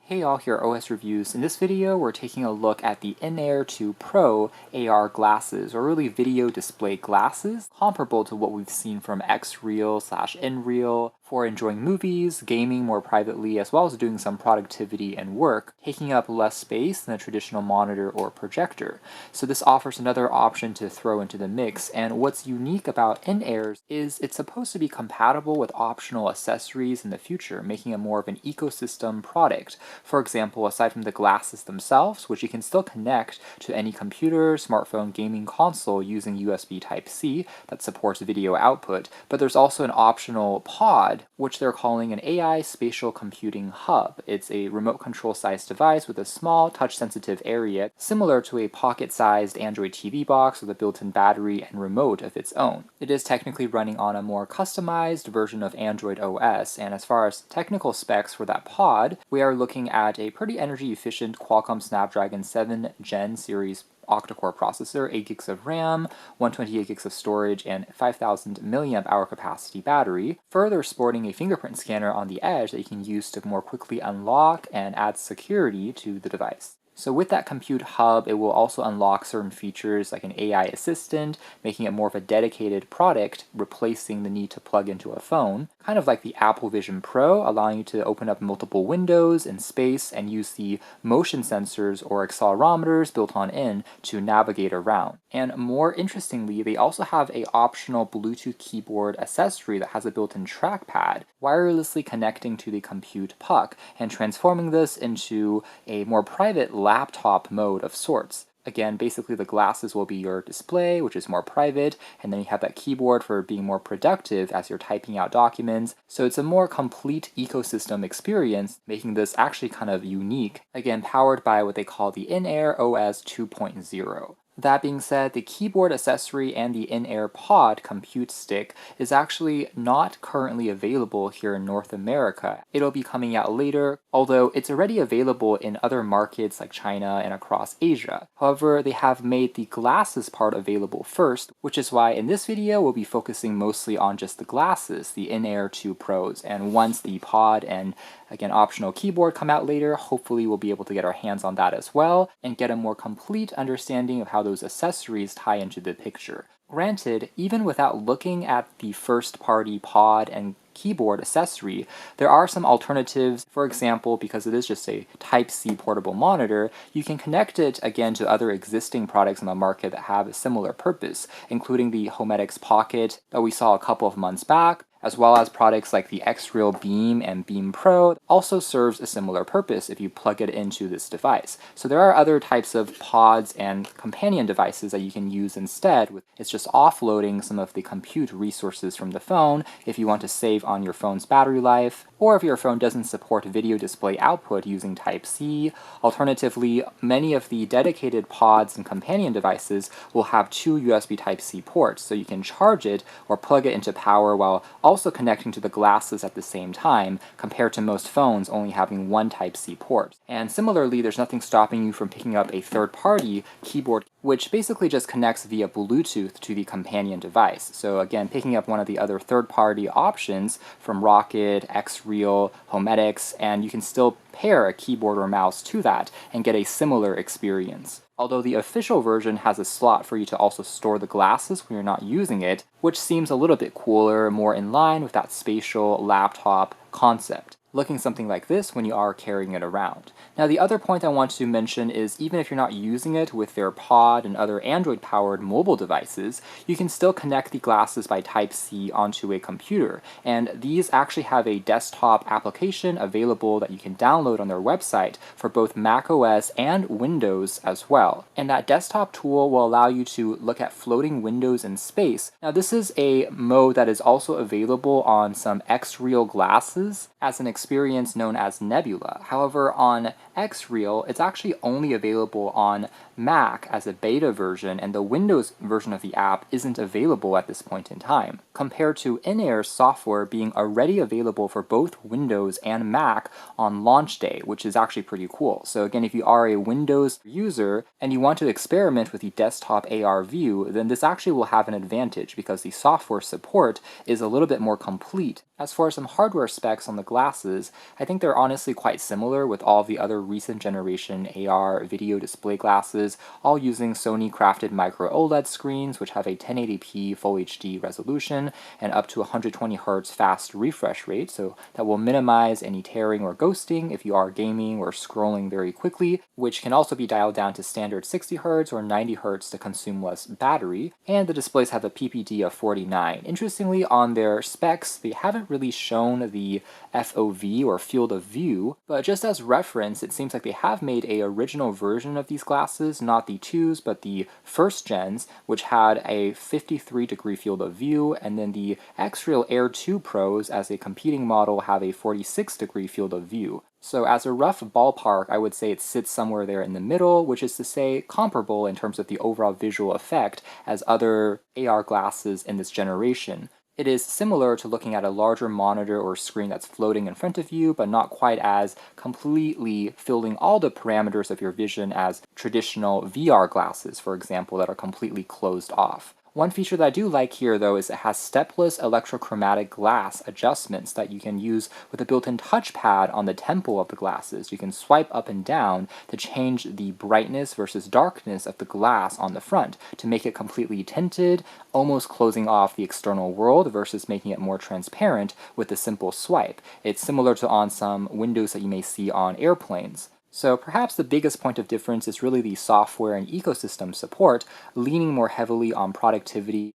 Hey all, here are OS Reviews. In this video, we're taking a look at the INAIR 2 Pro AR glasses, or really video display glasses, comparable to what we've seen from XReal/InReal for enjoying movies, gaming more privately, as well as doing some productivity and work, taking up less space than a traditional monitor or projector. So this offers another option to throw into the mix, and what's unique about INAIRs is it's supposed to be compatible with optional accessories in the future, making it more of an ecosystem product. For example, aside from the glasses themselves, which you can still connect to any computer, smartphone, gaming console using USB Type-C that supports video output, but there's also an optional pod, which they're calling an AI spatial computing hub. It's a remote control sized device with a small touch-sensitive area, similar to a pocket-sized Android TV box with a built-in battery and remote of its own. It is technically running on a more customized version of Android OS, and as far as technical specs for that pod, we are looking at a pretty energy-efficient Qualcomm Snapdragon 7 Gen series octa-core processor, 8 gigs of RAM, 128 gigs of storage, and 5,000 mAh capacity battery, further sporting a fingerprint scanner on the edge that you can use to more quickly unlock and add security to the device. So with that compute hub, it will also unlock certain features like an AI assistant, making it more of a dedicated product, replacing the need to plug into a phone, kind of like the Apple Vision Pro, allowing you to open up multiple windows in space and use the motion sensors or accelerometers built on in to navigate around. And more interestingly, they also have an optional Bluetooth keyboard accessory that has a built-in trackpad, wirelessly connecting to the compute puck and transforming this into a more private laptop mode of sorts. Again, basically the glasses will be your display, which is more private, and then you have that keyboard for being more productive as you're typing out documents. So it's a more complete ecosystem experience, making this actually kind of unique. Again, powered by what they call the INAIR OS 2.0. That being said, the keyboard accessory and the INAIR Pod compute stick is actually not currently available here in North America. It'll be coming out later, although it's already available in other markets like China and across Asia. However, they have made the glasses part available first, which is why in this video we'll be focusing mostly on just the glasses, the INAIR 2 Pros, and once the Pod and again optional keyboard come out later, hopefully we'll be able to get our hands on that as well and get a more complete understanding of how those accessories tie into the picture. Granted, even without looking at the first-party pod and keyboard accessory, there are some alternatives. For example, because it is just a Type-C portable monitor, you can connect it again to other existing products in the market that have a similar purpose, including the HoMedics Pocket that we saw a couple of months back, as well as products like the XReal Beam and Beam Pro also serves a similar purpose if you plug it into this device. So there are other types of pods and companion devices that you can use instead. It's just offloading some of the compute resources from the phone if you want to save on your phone's battery life, or if your phone doesn't support video display output using Type-C. Alternatively, many of the dedicated pods and companion devices will have two USB Type-C ports, so you can charge it or plug it into power while also connecting to the glasses at the same time, compared to most phones only having one Type-C port. And similarly, there's nothing stopping you from picking up a third-party keyboard, which basically just connects via Bluetooth to the companion device. So again, picking up one of the other third-party options from Rocket, XReal, HoMedics, and you can still pair a keyboard or mouse to that and get a similar experience. Although the official version has a slot for you to also store the glasses when you're not using it, which seems a little bit cooler, more in line with that spatial laptop concept, looking something like this when you are carrying it around. Now the other point I want to mention is even if you're not using it with their pod and other Android-powered mobile devices, you can still connect the glasses by Type-C onto a computer, and these actually have a desktop application available that you can download on their website for both macOS and Windows as well. And that desktop tool will allow you to look at floating windows in space. Now this is a mode that is also available on some XReal glasses as an experience known as Nebula. However, on XReal, it's actually only available on Mac as a beta version, and the Windows version of the app isn't available at this point in time, compared to INAIR's software being already available for both Windows and Mac on launch day, which is actually pretty cool. So again, if you are a Windows user and you want to experiment with the desktop AR view, then this actually will have an advantage because the software support is a little bit more complete As for some hardware specs on the glasses, I think they're honestly quite similar with all the other recent generation AR video display glasses, all using Sony crafted micro OLED screens which have a 1080p Full HD resolution and up to 120Hz fast refresh rate, so that will minimize any tearing or ghosting if you are gaming or scrolling very quickly, which can also be dialed down to standard 60Hz or 90Hz to consume less battery, and the displays have a PPD of 49. Interestingly, on their specs, they haven't really shown the FOV or field of view, but just as reference, it seems like they have made a original version of these glasses, not the 2s, but the first gens, which had a 53-degree field of view, and then the XReal Air 2 Pros as a competing model have a 46-degree field of view. So as a rough ballpark, I would say it sits somewhere there in the middle, which is to say comparable in terms of the overall visual effect as other AR glasses in this generation. It is similar to looking at a larger monitor or screen that's floating in front of you, but not quite as completely filling all the parameters of your vision as traditional VR glasses, for example, that are completely closed off. One feature that I do like here, though, is it has stepless electrochromatic glass adjustments that you can use with a built-in touchpad on the temple of the glasses. You can swipe up and down to change the brightness versus darkness of the glass on the front to make it completely tinted, almost closing off the external world versus making it more transparent with a simple swipe. It's similar to on some windows that you may see on airplanes. So perhaps the biggest point of difference is really the software and ecosystem support, leaning more heavily on productivity.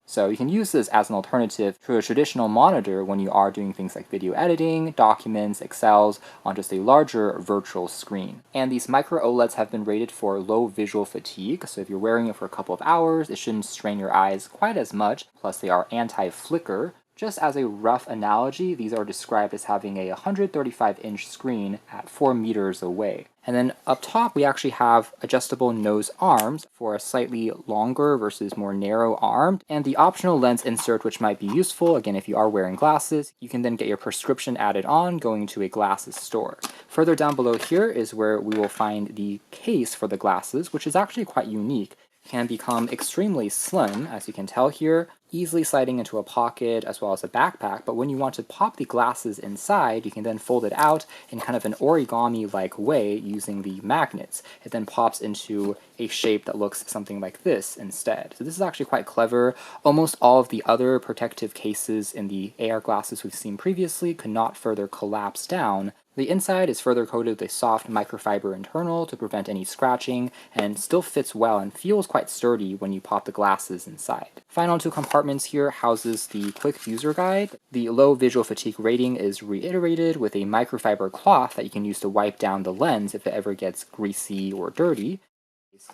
So you can use this as an alternative to a traditional monitor when you are doing things like video editing, documents, Excels on just a larger virtual screen. And these micro OLEDs have been rated for low visual fatigue, so if you're wearing it for a couple of hours, it shouldn't strain your eyes quite as much, plus they are anti-flicker. Just as a rough analogy, these are described as having a 135-inch screen at 4 meters away. And then up top, we actually have adjustable nose arms for a slightly longer versus more narrow arm, and the optional lens insert, which might be useful, again, if you are wearing glasses. You can then get your prescription added on going to a glasses store. Further down below here is where we will find the case for the glasses, which is actually quite unique. It can become extremely slim, as you can tell here, easily sliding into a pocket as well as a backpack, but when you want to pop the glasses inside, you can then fold it out in kind of an origami-like way using the magnets. It then pops into a shape that looks something like this instead. So this is actually quite clever. Almost all of the other protective cases in the AR glasses we've seen previously could not further collapse down. The inside is further coated with a soft microfiber internal to prevent any scratching, and still fits well and feels quite sturdy when you pop the glasses inside. Final two compartments here houses the quick user guide. The low visual fatigue rating is reiterated with a microfiber cloth that you can use to wipe down the lens if it ever gets greasy or dirty.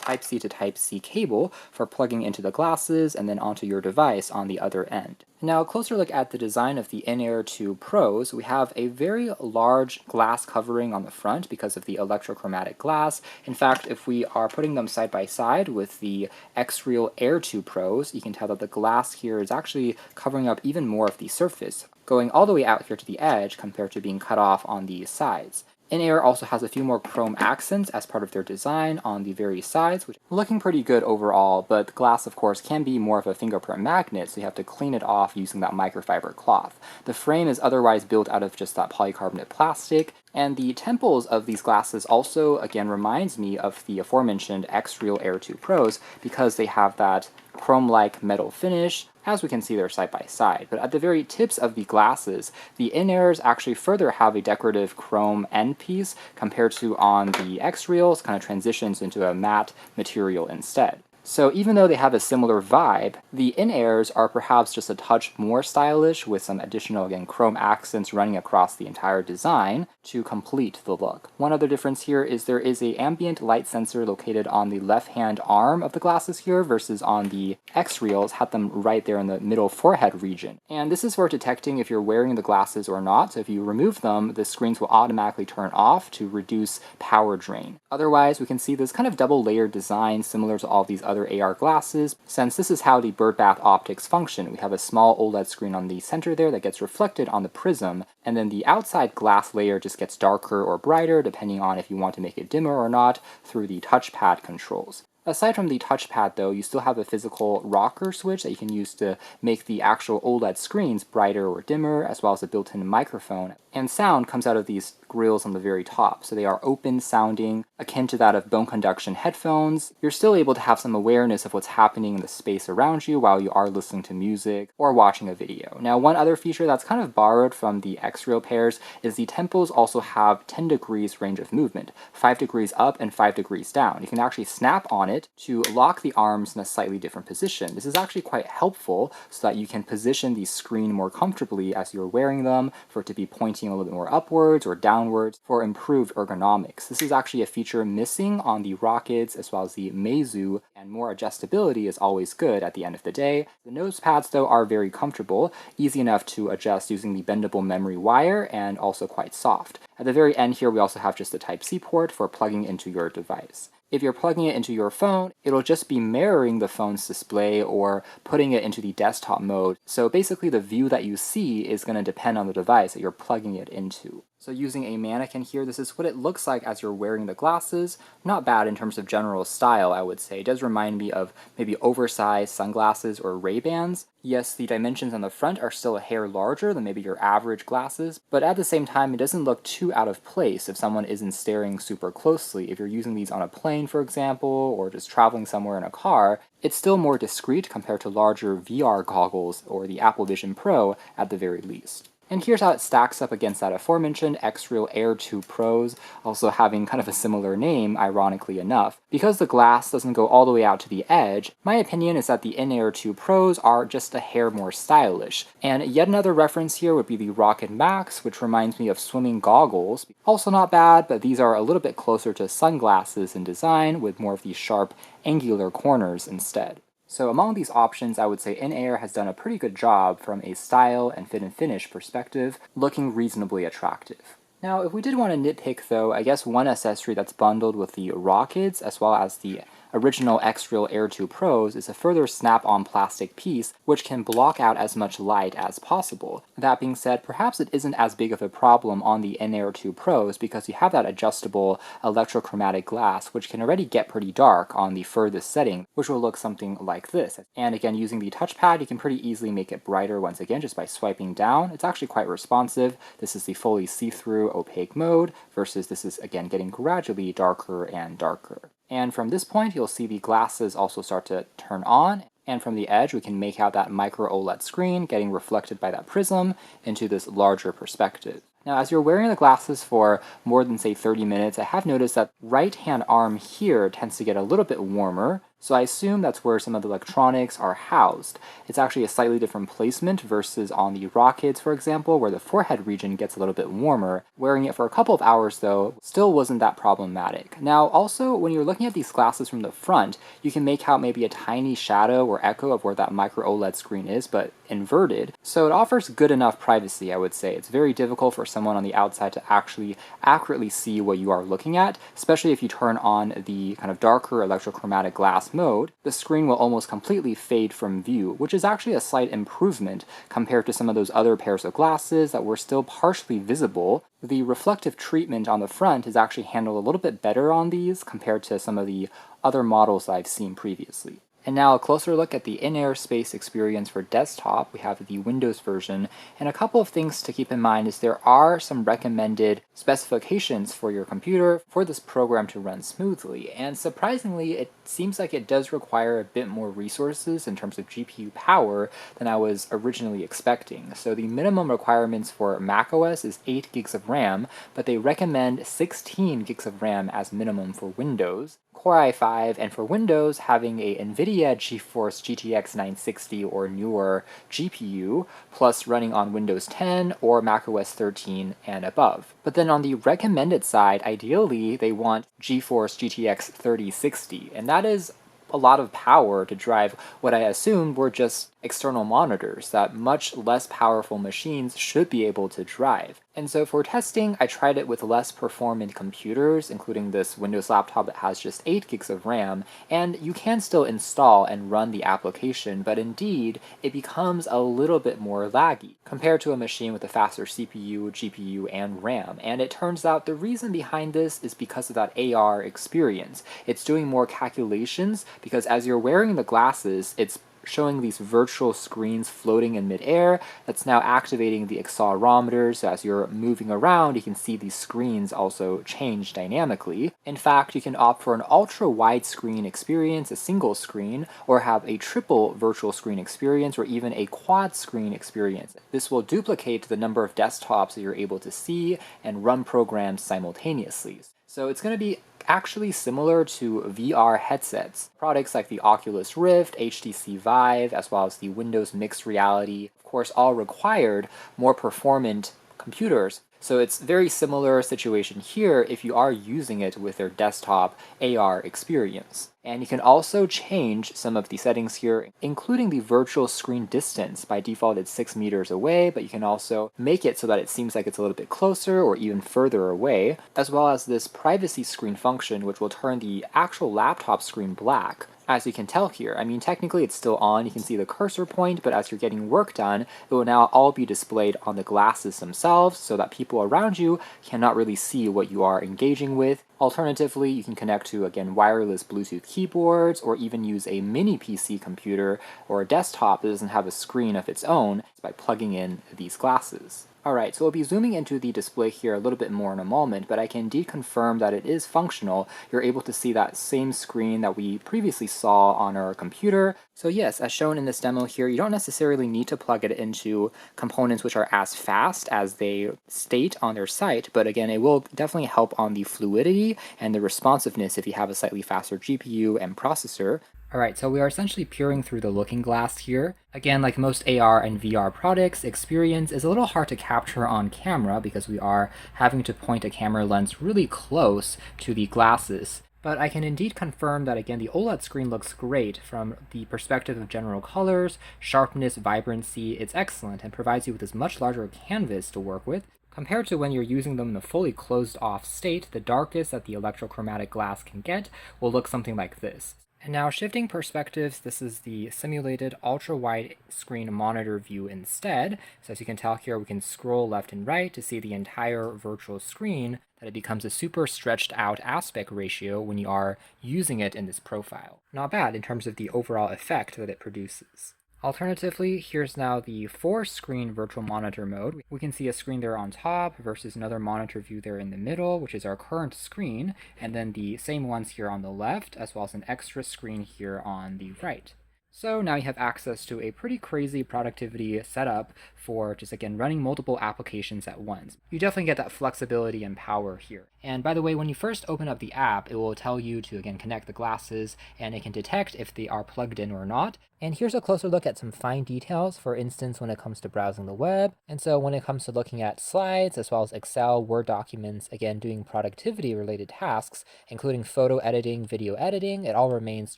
Type-C to Type-C cable for plugging into the glasses and then onto your device on the other end. Now, a closer look at the design of the INAIR 2 Pros. We have a very large glass covering on the front because of the electrochromatic glass. In fact, if we are putting them side by side with the XReal Air 2 Pros, you can tell that the glass here is actually covering up even more of the surface, going all the way out here to the edge compared to being cut off on the sides. INAIR also has a few more chrome accents as part of their design on the very sides, which are looking pretty good overall, but the glass, of course, can be more of a fingerprint magnet, so you have to clean it off using that microfiber cloth. The frame is otherwise built out of just that polycarbonate plastic, and the temples of these glasses also, again, reminds me of the aforementioned XReal Air 2 Pros because they have that chrome-like metal finish, as we can see they're side by side. But at the very tips of the glasses, the INAIRs actually further have a decorative chrome end piece compared to on the XReals, kind of transitions into a matte material instead. So even though they have a similar vibe, the INAIRs are perhaps just a touch more stylish with some additional, again, chrome accents running across the entire design to complete the look. One other difference here is there is an ambient light sensor located on the left-hand arm of the glasses here versus on the XReals, had them right there in the middle forehead region. And this is for detecting if you're wearing the glasses or not, so if you remove them, the screens will automatically turn off to reduce power drain. Otherwise, we can see this kind of double-layered design similar to all these other AR glasses, since this is how the birdbath optics function. We have a small OLED screen on the center there that gets reflected on the prism, and then the outside glass layer just gets darker or brighter depending on if you want to make it dimmer or not through the touchpad controls. Aside from the touchpad though, you still have a physical rocker switch that you can use to make the actual OLED screens brighter or dimmer, as well as a built-in microphone. And sound comes out of these grills on the very top, so they are open sounding, akin to that of bone conduction headphones. You're still able to have some awareness of what's happening in the space around you while you are listening to music or watching a video. Now, one other feature that's kind of borrowed from the XReal pairs is the tempos also have 10 degrees range of movement, 5 degrees up and 5 degrees down. You can actually snap on it to lock the arms in a slightly different position. This is actually quite helpful so that you can position the screen more comfortably as you're wearing them, for it to be pointing a little bit more upwards or downwards for improved ergonomics. This is actually a feature missing on the Rockets as well as the Meizu, and more adjustability is always good at the end of the day. The nose pads though are very comfortable, easy enough to adjust using the bendable memory wire, and also quite soft. At the very end here we also have just a Type-C port for plugging into your device. If you're plugging it into your phone, it'll just be mirroring the phone's display or putting it into the desktop mode. So basically the view that you see is going to depend on the device that you're plugging it into. So using a mannequin here, this is what it looks like as you're wearing the glasses. Not bad in terms of general style, I would say. It does remind me of maybe oversized sunglasses or Ray-Bans. Yes, the dimensions on the front are still a hair larger than maybe your average glasses, but at the same time, it doesn't look too out of place if someone isn't staring super closely. If you're using these on a plane, for example, or just traveling somewhere in a car, it's still more discreet compared to larger VR goggles or the Apple Vision Pro at the very least. And here's how it stacks up against that aforementioned XReal Air 2 Pros, also having kind of a similar name, ironically enough. Because the glass doesn't go all the way out to the edge, my opinion is that the INAIR 2 Pros are just a hair more stylish. And yet another reference here would be the Rocket Max, which reminds me of swimming goggles. Also not bad, but these are a little bit closer to sunglasses in design, with more of these sharp, angular corners instead. So among these options, I would say INAIR has done a pretty good job from a style and fit and finish perspective, looking reasonably attractive. Now, if we did want to nitpick though, I guess one accessory that's bundled with the Rockets as well as the original XReal Air 2 Pros is a further snap-on plastic piece which can block out as much light as possible. That being said, perhaps it isn't as big of a problem on the INAIR 2 Pros because you have that adjustable electrochromatic glass which can already get pretty dark on the furthest setting, which will look something like this. And again, using the touchpad, you can pretty easily make it brighter once again just by swiping down. It's actually quite responsive. This is the fully see-through opaque mode versus this is again getting gradually darker and darker. And from this point, you'll see the glasses also start to turn on, and from the edge, we can make out that micro OLED screen getting reflected by that prism into this larger perspective. Now, as you're wearing the glasses for more than, say, 30 minutes, I have noticed that right-hand arm here tends to get a little bit warmer, so I assume that's where some of the electronics are housed. It's actually a slightly different placement versus on the Rockets, for example, where the forehead region gets a little bit warmer. Wearing it for a couple of hours, though, still wasn't that problematic. Now, also, when you're looking at these glasses from the front, you can make out maybe a tiny shadow or echo of where that micro OLED screen is, but inverted. So it offers good enough privacy, I would say. It's very difficult for someone on the outside to actually accurately see what you are looking at, especially if you turn on the kind of darker electrochromatic glass mode. The screen will almost completely fade from view, which is actually a slight improvement compared to some of those other pairs of glasses that were still partially visible. The reflective treatment on the front is actually handled a little bit better on these compared to some of the other models that I've seen previously. And now a closer look at the INAIR Space experience for desktop. We have the Windows version, and a couple of things to keep in mind is there are some recommended specifications for your computer for this program to run smoothly, and surprisingly it seems like it does require a bit more resources in terms of GPU power than I was originally expecting. So the minimum requirements for macOS is 8 gigs of RAM, but they recommend 16 gigs of RAM as minimum for Windows. Core i5, and for Windows, having a NVIDIA GeForce GTX 960 or newer GPU, plus running on Windows 10 or macOS 13 and above. But then on the recommended side, ideally they want GeForce GTX 3060, and that is a lot of power to drive what I assumed were just external monitors that much less powerful machines should be able to drive. And so for testing, I tried it with less performant computers, including this Windows laptop that has just 8 gigs of RAM, and you can still install and run the application, but indeed, it becomes a little bit more laggy compared to a machine with a faster CPU, GPU, and RAM. And it turns out the reason behind this is because of that AR experience. It's doing more calculations because as you're wearing the glasses, it's showing these virtual screens floating in midair that's now activating the accelerometer, so as you're moving around you can see these screens also change dynamically. In fact, you can opt for an ultra wide screen experience, a single screen, or have a triple virtual screen experience, or even a quad screen experience. This will duplicate the number of desktops that you're able to see and run programs simultaneously. So it's going to be actually similar to VR headsets. Products like the Oculus Rift, HTC Vive, as well as the Windows Mixed Reality, of course, all required more performant computers. So it's very similar situation here if you are using it with their desktop AR experience. And you can also change some of the settings here, including the virtual screen distance. By default, it's 6 meters away, but you can also make it so that it seems like it's a little bit closer or even further away, as well as this privacy screen function, which will turn the actual laptop screen black. As you can tell here, I mean, technically it's still on, you can see the cursor point, but as you're getting work done, it will now all be displayed on the glasses themselves so that people around you cannot really see what you are engaging with. Alternatively, you can connect to, again, wireless Bluetooth keyboards, or even use a mini PC computer or a desktop that doesn't have a screen of its own by plugging in these glasses. Alright, so we'll be zooming into the display here a little bit more in a moment, but I can indeed confirm that it is functional. You're able to see that same screen that we previously saw on our computer. So yes, as shown in this demo here, you don't necessarily need to plug it into components which are as fast as they state on their site, but again, it will definitely help on the fluidity and the responsiveness if you have a slightly faster GPU and processor. Alright, so we are essentially peering through the looking glass here. Again, like most AR and VR products, experience is a little hard to capture on camera because we are having to point a camera lens really close to the glasses. But I can indeed confirm that, again, the OLED screen looks great from the perspective of general colors, sharpness, vibrancy. It's excellent and provides you with this much larger canvas to work with. Compared to when you're using them in a fully closed-off state, the darkest that the electrochromatic glass can get will look something like this. And now shifting perspectives, this is the simulated ultra-wide screen monitor view instead. So as you can tell here, we can scroll left and right to see the entire virtual screen, that it becomes a super stretched out aspect ratio when you are using it in this profile. Not bad in terms of the overall effect that it produces. Alternatively, here's now the 4-screen virtual monitor mode. We can see a screen there on top versus another monitor view there in the middle, which is our current screen, and then the same ones here on the left, as well as an extra screen here on the right. So now you have access to a pretty crazy productivity setup for just, again, running multiple applications at once. You definitely get that flexibility and power here. And by the way, when you first open up the app, it will tell you to, again, connect the glasses, and it can detect if they are plugged in or not. And here's a closer look at some fine details, for instance, when it comes to browsing the web. And so when it comes to looking at slides, as well as Excel, Word documents, again, doing productivity-related tasks, including photo editing, video editing, it all remains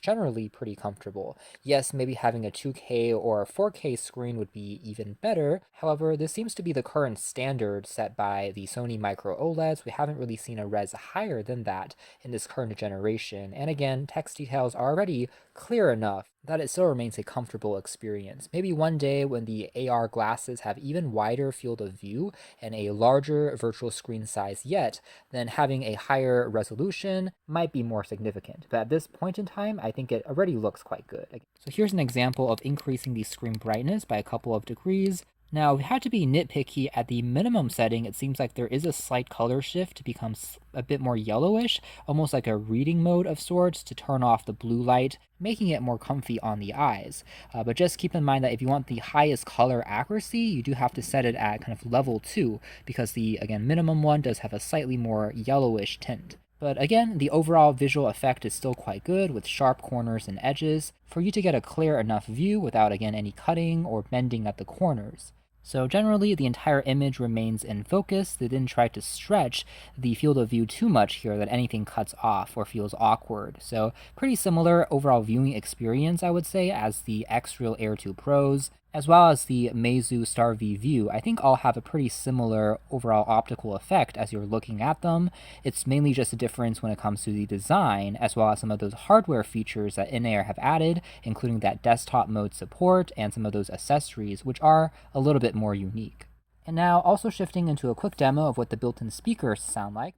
generally pretty comfortable. Yes, maybe having a 2K or a 4K screen would be even better. However, this seems to be the current standard set by the Sony Micro OLEDs. We haven't really seen a res higher than that in this current generation. And again, text details are already clear enough that it still remains a comfortable experience. Maybe one day when the AR glasses have even wider field of view and a larger virtual screen size yet, then having a higher resolution might be more significant. But at this point in time, I think it already looks quite good. So here's an example of increasing the screen brightness by a couple of degrees. Now, we had to be nitpicky. At the minimum setting, it seems like there is a slight color shift to become a bit more yellowish, almost like a reading mode of sorts, to turn off the blue light, making it more comfy on the eyes. But just keep in mind that if you want the highest color accuracy, you do have to set it at kind of level 2, because the, again, minimum one does have a slightly more yellowish tint. But again, the overall visual effect is still quite good, with sharp corners and edges, for you to get a clear enough view without, again, any cutting or bending at the corners. So generally, the entire image remains in focus. They didn't try to stretch the field of view too much here that anything cuts off or feels awkward. So pretty similar overall viewing experience, I would say, as the XReal Air 2 Pros, as well as the Meizu Star V View. I think all have a pretty similar overall optical effect as you're looking at them. It's mainly just a difference when it comes to the design, as well as some of those hardware features that INAIR have added, including that desktop mode support and some of those accessories, which are a little bit more unique. And now also shifting into a quick demo of what the built-in speakers sound like.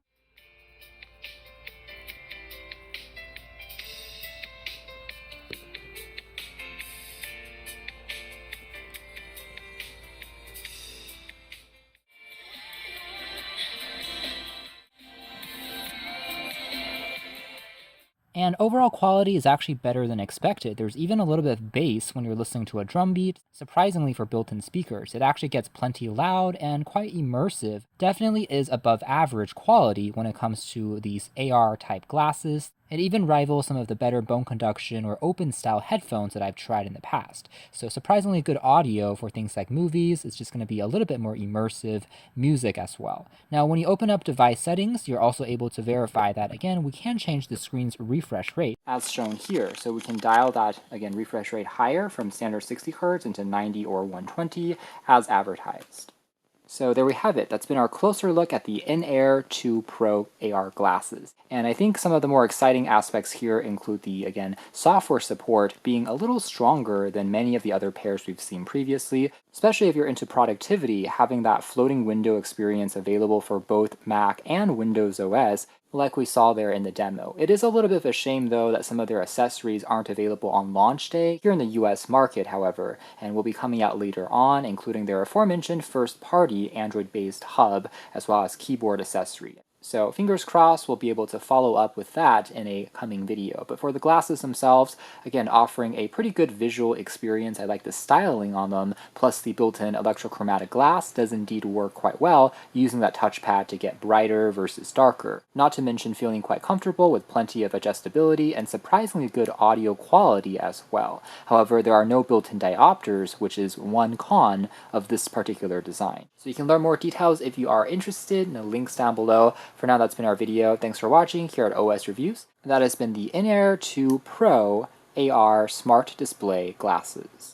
And overall quality is actually better than expected. There's even a little bit of bass when you're listening to a drum beat. Surprisingly for built-in speakers, it actually gets plenty loud and quite immersive. Definitely is above average quality when it comes to these AR type glasses. It even rivals some of the better bone conduction or open style headphones that I've tried in the past. So surprisingly good audio for things like movies. It's just going to be a little bit more immersive music as well. Now when you open up device settings, you're also able to verify that, again, we can change the screen's refresh rate as shown here. So we can dial that, again, refresh rate higher from standard 60 Hz into 90 or 120 as advertised. So there we have it. That's been our closer look at the INAIR 2 Pro AR glasses. And I think some of the more exciting aspects here include the, again, software support being a little stronger than many of the other pairs we've seen previously, especially if you're into productivity. Having that floating window experience available for both Mac and Windows OS, like we saw there in the demo. It is a little bit of a shame, though, that some of their accessories aren't available on launch day here in the US market, however, and will be coming out later on, including their aforementioned first-party Android-based hub, as well as keyboard accessory. So fingers crossed we'll be able to follow up with that in a coming video. But for the glasses themselves, again, offering a pretty good visual experience. I like the styling on them, plus the built-in electrochromatic glass does indeed work quite well, using that touchpad to get brighter versus darker. Not to mention feeling quite comfortable with plenty of adjustability and surprisingly good audio quality as well. However, there are no built-in diopters, which is one con of this particular design. So you can learn more details if you are interested in the links down below. For now, that's been our video. Thanks for watching here at OS Reviews. That has been the INAIR 2 Pro AR Smart Display Glasses.